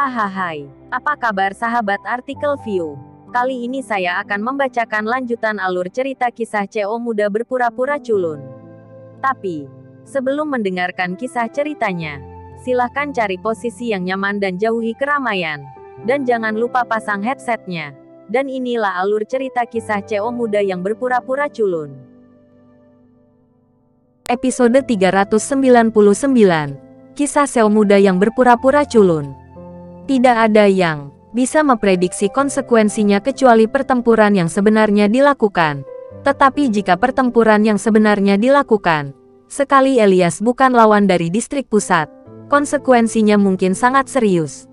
Hai, apa kabar sahabat artikel View? Kali ini saya akan membacakan lanjutan alur cerita kisah CO muda berpura-pura culun. Tapi, sebelum mendengarkan kisah ceritanya, silahkan cari posisi yang nyaman dan jauhi keramaian. Dan jangan lupa pasang headsetnya. Dan inilah alur cerita kisah CO muda yang berpura-pura culun. Episode 399. Kisah CO muda yang berpura-pura culun. Tidak ada yang bisa memprediksi konsekuensinya kecuali pertempuran yang sebenarnya dilakukan. Tetapi jika pertempuran yang sebenarnya dilakukan, sekali Elias bukan lawan dari distrik pusat, konsekuensinya mungkin sangat serius.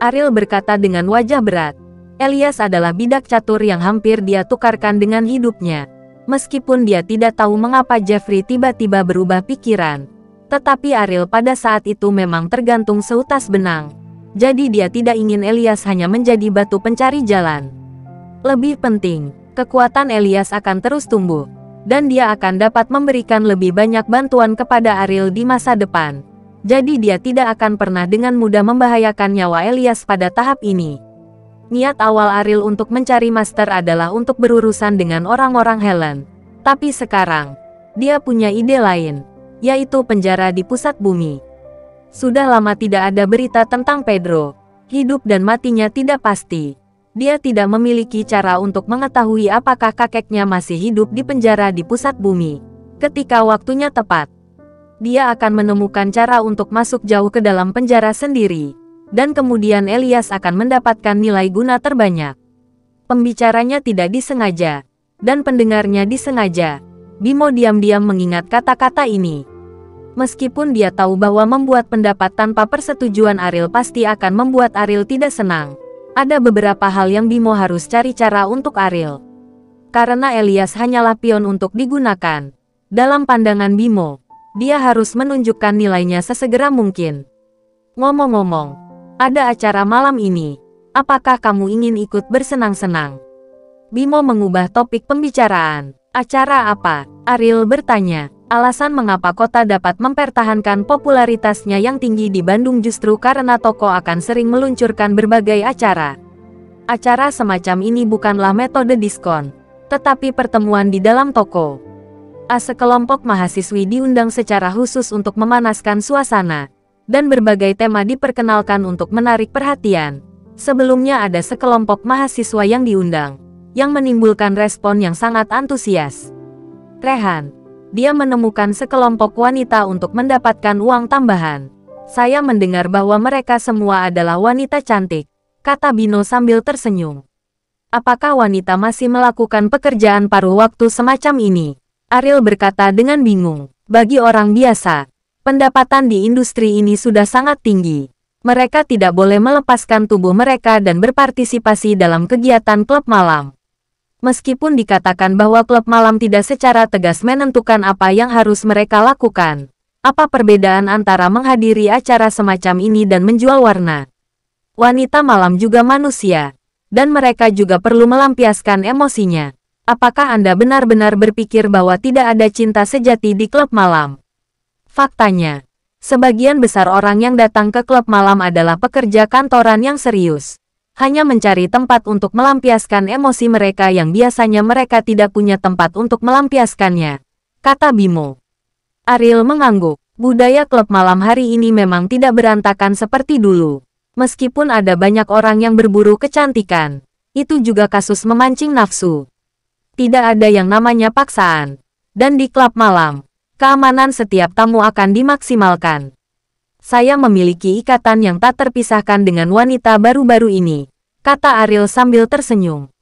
Ariel berkata dengan wajah berat. Elias adalah bidak catur yang hampir dia tukarkan dengan hidupnya. Meskipun dia tidak tahu mengapa Jeffrey tiba-tiba berubah pikiran. Tetapi Ariel pada saat itu memang tergantung seutas benang. Jadi dia tidak ingin Elias hanya menjadi batu pencari jalan. Lebih penting, kekuatan Elias akan terus tumbuh. Dan dia akan dapat memberikan lebih banyak bantuan kepada Ariel di masa depan. Jadi dia tidak akan pernah dengan mudah membahayakan nyawa Elias pada tahap ini. Niat awal Ariel untuk mencari Master adalah untuk berurusan dengan orang-orang Helen. Tapi sekarang, dia punya ide lain, yaitu penjara di pusat bumi. Sudah lama tidak ada berita tentang Pedro. Hidup dan matinya tidak pasti. Dia tidak memiliki cara untuk mengetahui apakah kakeknya masih hidup di penjara di pusat bumi. Ketika waktunya tepat, dia akan menemukan cara untuk masuk jauh ke dalam penjara sendiri. Dan kemudian Elias akan mendapatkan nilai guna terbanyak. Pembicaranya tidak disengaja, dan pendengarnya disengaja. Bimo diam-diam mengingat kata-kata ini. Meskipun dia tahu bahwa membuat pendapat tanpa persetujuan Ariel pasti akan membuat Ariel tidak senang. Ada beberapa hal yang Bimo harus cari cara untuk Ariel. Karena Elias hanyalah pion untuk digunakan. Dalam pandangan Bimo, dia harus menunjukkan nilainya sesegera mungkin. Ngomong-ngomong, ada acara malam ini. Apakah kamu ingin ikut bersenang-senang? Bimo mengubah topik pembicaraan. Acara apa? Ariel bertanya. Alasan mengapa kota dapat mempertahankan popularitasnya yang tinggi di Bandung justru karena toko akan sering meluncurkan berbagai acara. Acara semacam ini bukanlah metode diskon, tetapi pertemuan di dalam toko. Sekelompok mahasiswi diundang secara khusus untuk memanaskan suasana, dan berbagai tema diperkenalkan untuk menarik perhatian. Sebelumnya ada sekelompok mahasiswa yang diundang, yang menimbulkan respon yang sangat antusias. Rehan. Dia menemukan sekelompok wanita untuk mendapatkan uang tambahan. Saya mendengar bahwa mereka semua adalah wanita cantik, kata Bino sambil tersenyum. Apakah wanita masih melakukan pekerjaan paruh waktu semacam ini? Ariel berkata dengan bingung. Bagi orang biasa, pendapatan di industri ini sudah sangat tinggi. Mereka tidak boleh melepaskan tubuh mereka dan berpartisipasi dalam kegiatan klub malam. Meskipun dikatakan bahwa klub malam tidak secara tegas menentukan apa yang harus mereka lakukan. Apa perbedaan antara menghadiri acara semacam ini dan menjual warna? Wanita malam juga manusia. Dan mereka juga perlu melampiaskan emosinya. Apakah Anda benar-benar berpikir bahwa tidak ada cinta sejati di klub malam? Faktanya, sebagian besar orang yang datang ke klub malam adalah pekerja kantoran yang serius. Hanya mencari tempat untuk melampiaskan emosi mereka yang biasanya mereka tidak punya tempat untuk melampiaskannya, kata Bimo. Ariel mengangguk. Budaya klub malam hari ini memang tidak berantakan seperti dulu. Meskipun ada banyak orang yang berburu kecantikan, itu juga kasus memancing nafsu. Tidak ada yang namanya paksaan. Dan di klub malam, keamanan setiap tamu akan dimaksimalkan. Saya memiliki ikatan yang tak terpisahkan dengan wanita baru-baru ini, kata Ariel sambil tersenyum.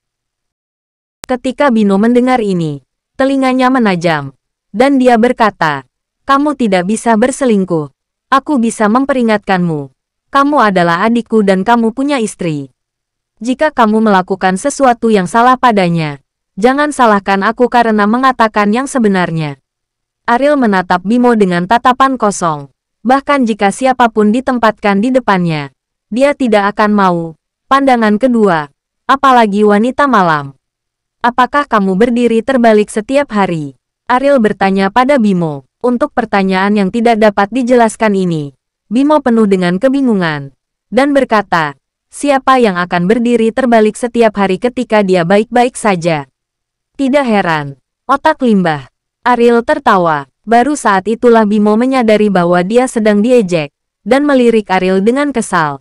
Ketika Bino mendengar ini, telinganya menajam, dan dia berkata, kamu tidak bisa berselingkuh. Aku bisa memperingatkanmu. Kamu adalah adikku dan kamu punya istri. Jika kamu melakukan sesuatu yang salah padanya, jangan salahkan aku karena mengatakan yang sebenarnya. Ariel menatap Bimo dengan tatapan kosong. Bahkan jika siapapun ditempatkan di depannya, dia tidak akan mau. Pandangan kedua, apalagi wanita malam. Apakah kamu berdiri terbalik setiap hari? Ariel bertanya pada Bimo. Untuk pertanyaan yang tidak dapat dijelaskan ini, Bimo penuh dengan kebingungan. dan berkata, siapa yang akan berdiri terbalik setiap hari ketika dia baik-baik saja? Tidak heran. Otak limbah. Ariel tertawa. Baru saat itulah Bimo menyadari bahwa dia sedang diejek, dan melirik Ariel dengan kesal.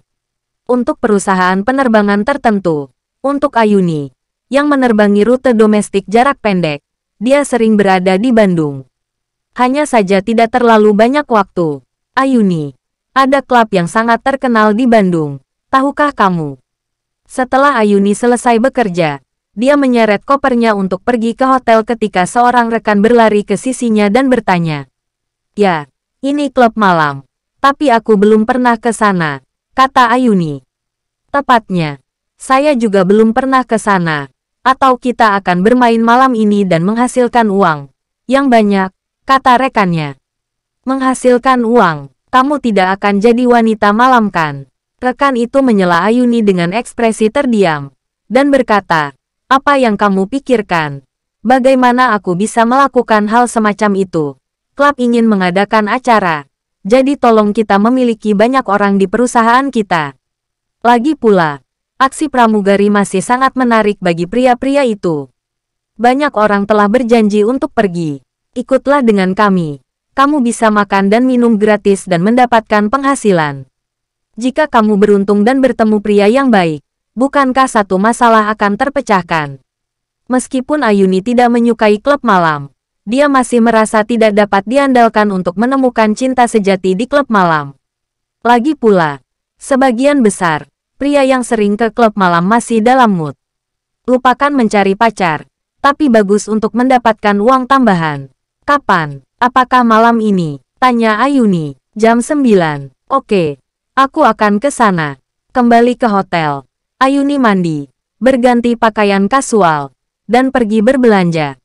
Untuk perusahaan penerbangan tertentu, untuk Ayuni, yang menerbangi rute domestik jarak pendek, dia sering berada di Bandung. Hanya saja tidak terlalu banyak waktu. Ayuni, ada klub yang sangat terkenal di Bandung. Tahukah kamu? Setelah Ayuni selesai bekerja, dia menyeret kopernya untuk pergi ke hotel ketika seorang rekan berlari ke sisinya dan bertanya. Ya, ini klub malam. Tapi aku belum pernah ke sana, kata Ayuni. Tepatnya, saya juga belum pernah ke sana. Atau kita akan bermain malam ini dan menghasilkan uang yang banyak, kata rekannya. Menghasilkan uang, kamu tidak akan jadi wanita malam kan? Rekan itu menyela Ayuni dengan ekspresi terdiam, dan berkata, apa yang kamu pikirkan? Bagaimana aku bisa melakukan hal semacam itu? Klub ingin mengadakan acara, jadi tolong kita memiliki banyak orang di perusahaan kita. Lagi pula, aksi pramugari masih sangat menarik bagi pria-pria itu. Banyak orang telah berjanji untuk pergi. Ikutlah dengan kami. Kamu bisa makan dan minum gratis dan mendapatkan penghasilan. Jika kamu beruntung dan bertemu pria yang baik, bukankah satu masalah akan terpecahkan? Meskipun Ayuni tidak menyukai klub malam, dia masih merasa tidak dapat diandalkan untuk menemukan cinta sejati di klub malam. Lagi pula, sebagian besar pria yang sering ke klub malam masih dalam mood. Lupakan mencari pacar, tapi bagus untuk mendapatkan uang tambahan. Kapan? Apakah malam ini? Tanya Ayuni. Jam 9. Oke, aku akan ke sana. Kembali ke hotel. Ayuni mandi, berganti pakaian kasual, dan pergi berbelanja.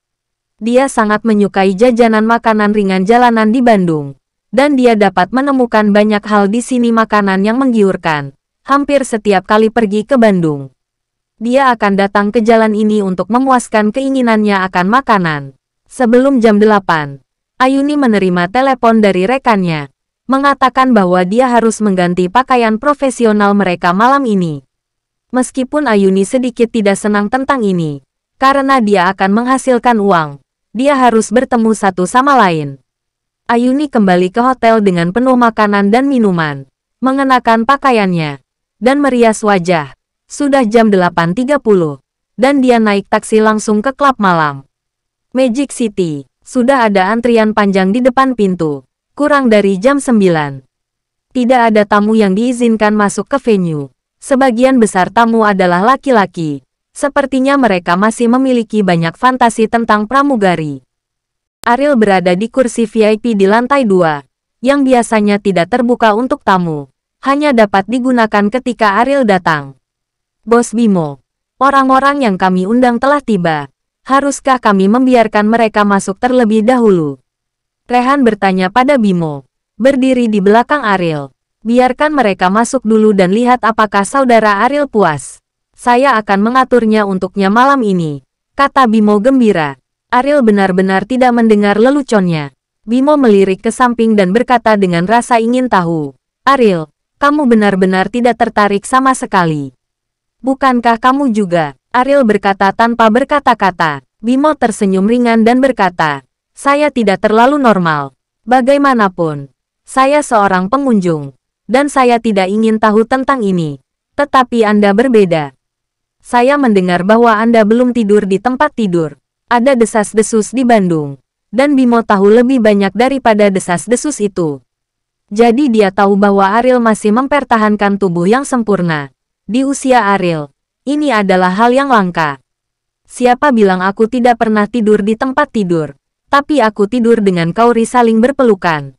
Dia sangat menyukai jajanan makanan ringan jalanan di Bandung, dan dia dapat menemukan banyak hal di sini makanan yang menggiurkan, hampir setiap kali pergi ke Bandung. Dia akan datang ke jalan ini untuk memuaskan keinginannya akan makanan. Sebelum jam 8, Ayuni menerima telepon dari rekannya, mengatakan bahwa dia harus mengganti pakaian profesional mereka malam ini. Meskipun Ayuni sedikit tidak senang tentang ini, karena dia akan menghasilkan uang, dia harus bertemu satu sama lain. Ayuni kembali ke hotel dengan penuh makanan dan minuman, mengenakan pakaiannya, dan merias wajah. Sudah jam 8.30, dan dia naik taksi langsung ke klub malam. Magic City, sudah ada antrian panjang di depan pintu, kurang dari jam 9. Tidak ada tamu yang diizinkan masuk ke venue. Sebagian besar tamu adalah laki-laki. Sepertinya mereka masih memiliki banyak fantasi tentang pramugari. Ariel berada di kursi VIP di lantai 2, yang biasanya tidak terbuka untuk tamu. Hanya dapat digunakan ketika Ariel datang. Bos Bimo, orang-orang yang kami undang telah tiba. Haruskah kami membiarkan mereka masuk terlebih dahulu? Rehan bertanya pada Bimo, berdiri di belakang Ariel. Biarkan mereka masuk dulu dan lihat apakah saudara Ariel puas. Saya akan mengaturnya untuknya malam ini, kata Bimo gembira. Ariel benar-benar tidak mendengar leluconnya. Bimo melirik ke samping dan berkata dengan rasa ingin tahu. Ariel, kamu benar-benar tidak tertarik sama sekali. Bukankah kamu juga? Ariel berkata tanpa berkata-kata. Bimo tersenyum ringan dan berkata, saya tidak terlalu normal. Bagaimanapun, saya seorang pengunjung. Dan saya tidak ingin tahu tentang ini. Tetapi Anda berbeda. Saya mendengar bahwa Anda belum tidur di tempat tidur. Ada desas-desus di Bandung. Dan Bimo tahu lebih banyak daripada desas-desus itu. Jadi dia tahu bahwa Ariel masih mempertahankan tubuh yang sempurna. Di usia Ariel, ini adalah hal yang langka. Siapa bilang aku tidak pernah tidur di tempat tidur? Tapi aku tidur dengan Kauri saling berpelukan.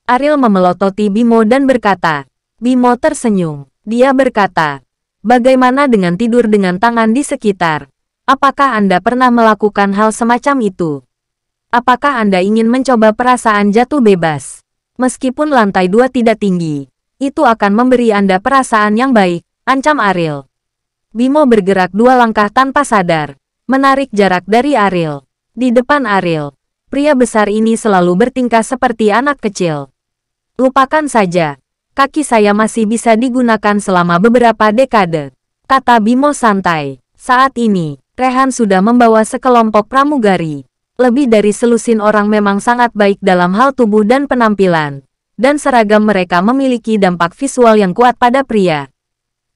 Ariel memelototi Bimo dan berkata. Bimo tersenyum. Dia berkata, bagaimana dengan tidur dengan tangan di sekitar? Apakah Anda pernah melakukan hal semacam itu? Apakah Anda ingin mencoba perasaan jatuh bebas? Meskipun lantai 2 tidak tinggi, itu akan memberi Anda perasaan yang baik, ancam Ariel. Bimo bergerak 2 langkah tanpa sadar, menarik jarak dari Ariel. Di depan Ariel, pria besar ini selalu bertingkah seperti anak kecil. Lupakan saja. Kaki saya masih bisa digunakan selama beberapa dekade, kata Bimo santai. Saat ini, Rehan sudah membawa sekelompok pramugari. Lebih dari selusin orang memang sangat baik dalam hal tubuh dan penampilan, dan seragam mereka memiliki dampak visual yang kuat pada pria.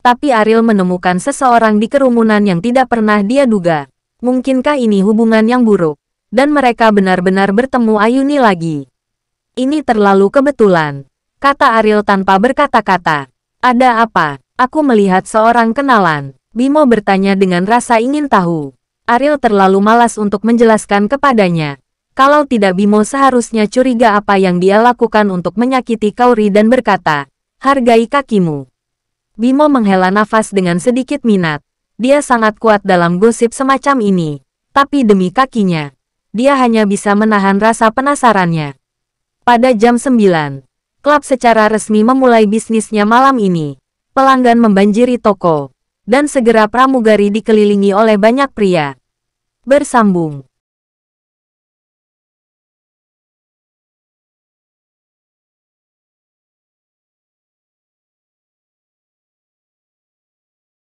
Tapi Ariel menemukan seseorang di kerumunan yang tidak pernah dia duga. Mungkinkah ini hubungan yang buruk, dan mereka benar-benar bertemu Ayuni lagi? Ini terlalu kebetulan, kata Ariel tanpa berkata-kata. Ada apa? Aku melihat seorang kenalan. Bimo bertanya dengan rasa ingin tahu. Ariel terlalu malas untuk menjelaskan kepadanya. Kalau tidak, Bimo seharusnya curiga apa yang dia lakukan untuk menyakiti Kaori dan berkata, hargai kakimu. Bimo menghela nafas dengan sedikit minat. Dia sangat kuat dalam gosip semacam ini. Tapi demi kakinya, dia hanya bisa menahan rasa penasarannya. Pada jam 9, klub secara resmi memulai bisnisnya malam ini. Pelanggan membanjiri toko, dan segera pramugari dikelilingi oleh banyak pria. Bersambung.